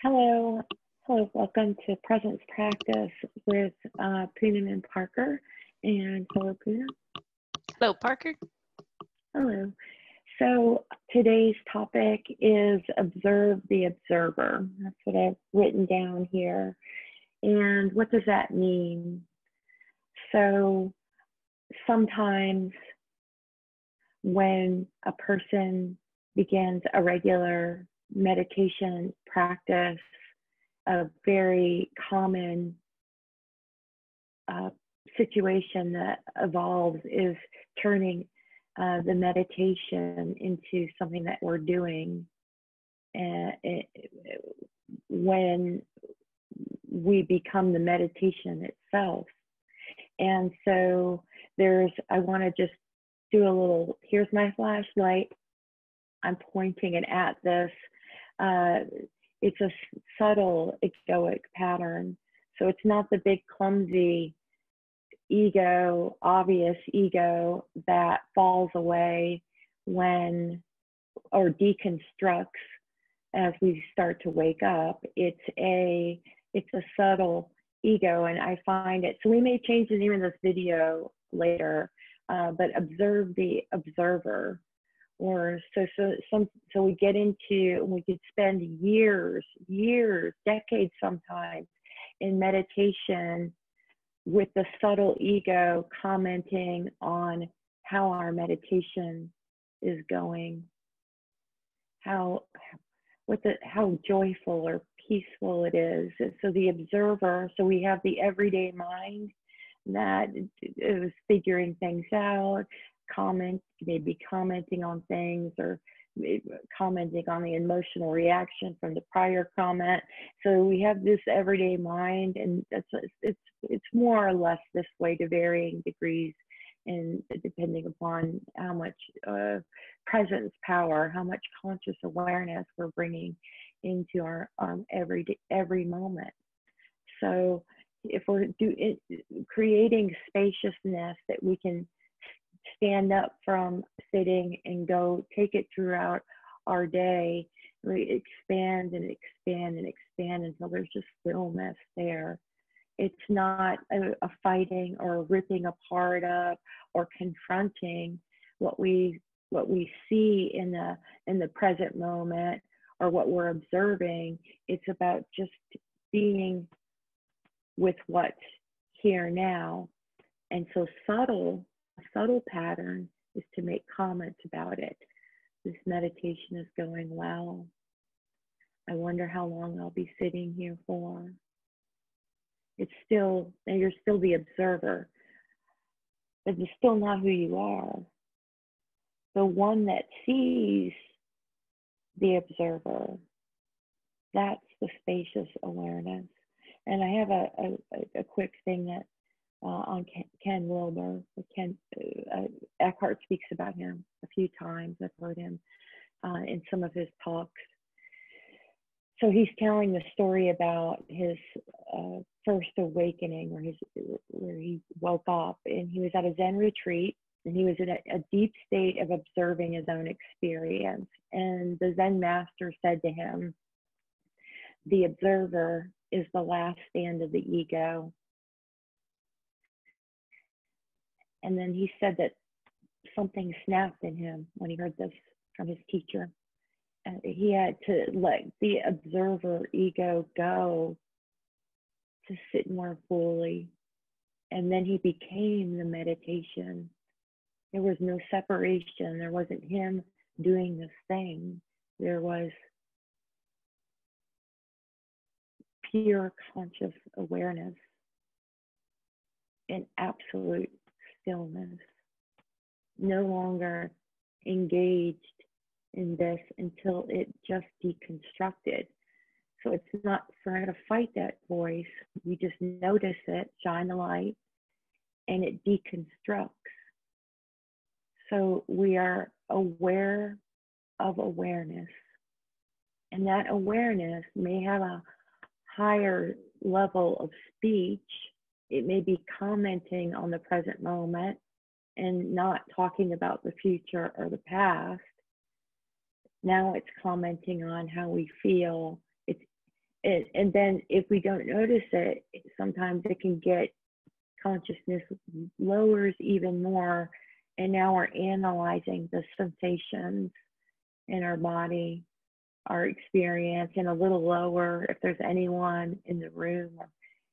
Hello, welcome to Presence Practice with Poonam and Parker. And hello, Poonam. Hello, Parker. Hello. So today's topic is observe the observer. That's what I've written down here. And what does that mean? So sometimes when a person begins a regular meditation practice, a very common situation that evolves is turning the meditation into something that we're doing. And when we become the meditation itself. And so I want to just do a little, here's my flashlight. I'm pointing it at this. It's a subtle egoic pattern. So it's not the big clumsy ego, obvious ego that falls away when, or deconstructs as we start to wake up. It's a subtle ego, and I find it, so we may change the name of this video later, but observe the observer. Or so we get into, we could spend years, decades sometimes in meditation with the subtle ego commenting on how our meditation is going, how joyful or peaceful it is. And so the observer, so we have the everyday mind that is figuring things out, maybe commenting on things, or commenting on the emotional reaction from the prior comment. So we have this everyday mind, and it's more or less this way to varying degrees, and depending upon how much presence power, how much conscious awareness we're bringing into our every moment. So if we're creating spaciousness that we can stand up from sitting and go take it throughout our day, we expand and expand and expand until there's just stillness there. It's not a fighting or ripping apart of or confronting what we see in the present moment or what we're observing. It's about just being with what's here now. And so a subtle pattern is to make comments about it. This meditation is going well. I wonder how long I'll be sitting here for. It's still, and you're still the observer, but it's still not who you are. The one that sees the observer, that's the spacious awareness. And I have a quick thing that on Ken Wilber. Eckhart speaks about him a few times. I've heard him in some of his talks. So he's telling the story about his first awakening, where he woke up, and he was at a Zen retreat, and he was in a deep state of observing his own experience. And the Zen master said to him, "The observer is the last stand of the ego." And then he said that something snapped in him when he heard this from his teacher. He had to let the observer ego go to sit more fully. And then he became the meditation. There was no separation. There wasn't him doing this thing. There was pure conscious awareness and absolute stillness, no longer engaged in this until it just deconstructed. So it's not trying to fight that voice. We just notice it, shine the light, and it deconstructs. So we are aware of awareness. And that awareness may have a higher level of speech. It may be commenting on the present moment and not talking about the future or the past. Now it's commenting on how we feel. And then if we don't notice it, sometimes it can get, consciousness lowers even more. And now we're analyzing the sensations in our body, our experience, and a little lower. If there's anyone in the room or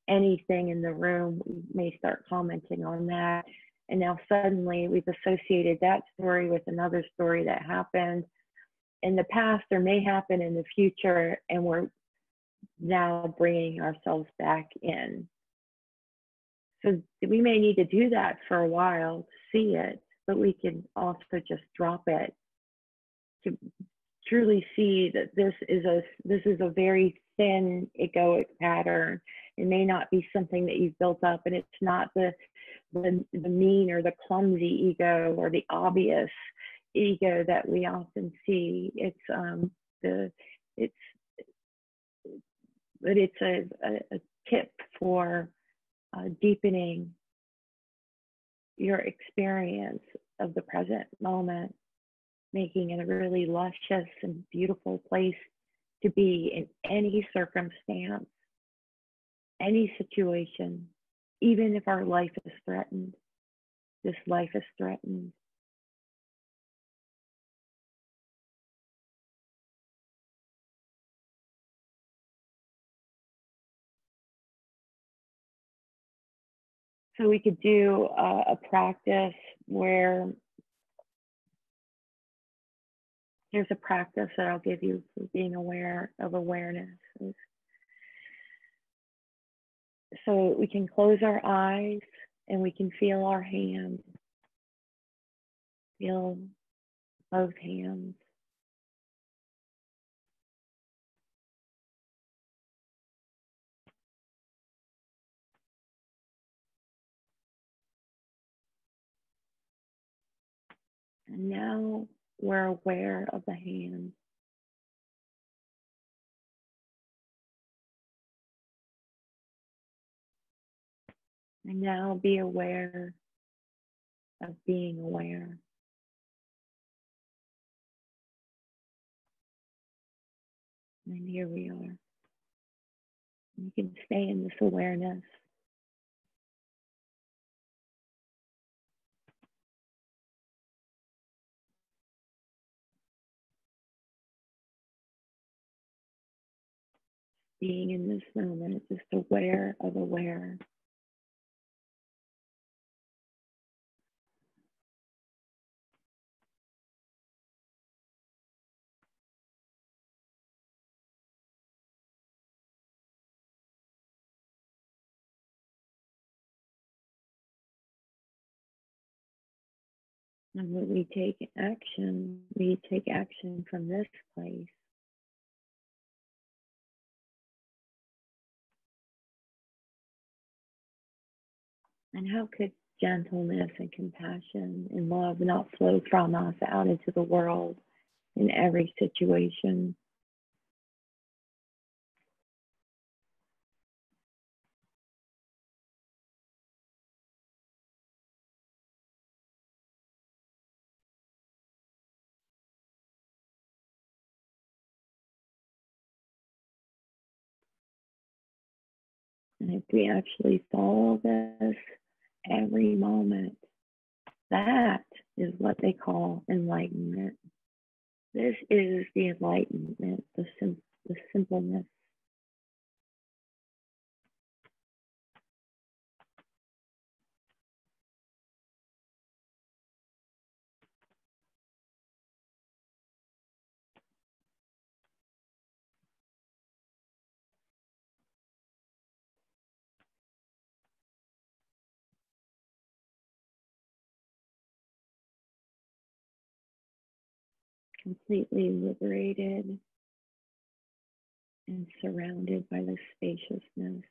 anything in the room, we may start commenting on that. And now suddenly we've associated that story with another story that happened in the past or may happen in the future, and we're now bringing ourselves back in. So we may need to do that for a while to see it, but we can also just drop it to truly see that this is a very thin egoic pattern. It may not be something that you've built up, and it's not the mean or the clumsy ego or the obvious ego that we often see. It's a tip for deepening your experience of the present moment, making it a really luscious and beautiful place to be in any circumstance, any situation, even if our life is threatened. This life is threatened. So we could do a practice where there's a practice that I'll give you for being aware of awareness. So we can close our eyes and we can feel our hands. Feel both hands. And now we're aware of the hands. And now be aware of being aware. And here we are. You can stay in this awareness. Being in this moment, just aware of aware. And when we take action from this place. And how could gentleness and compassion and love not flow from us out into the world in every situation? And if we actually follow this every moment, that is what they call enlightenment. This is the enlightenment, the simpleness. Completely liberated and surrounded by the spaciousness.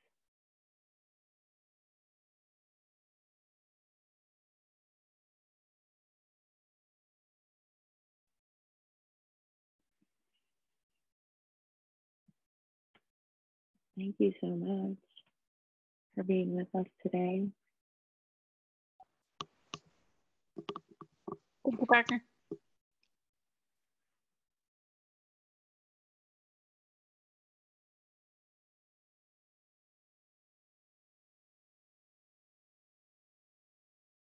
Thank you so much for being with us today. Thank you, partner.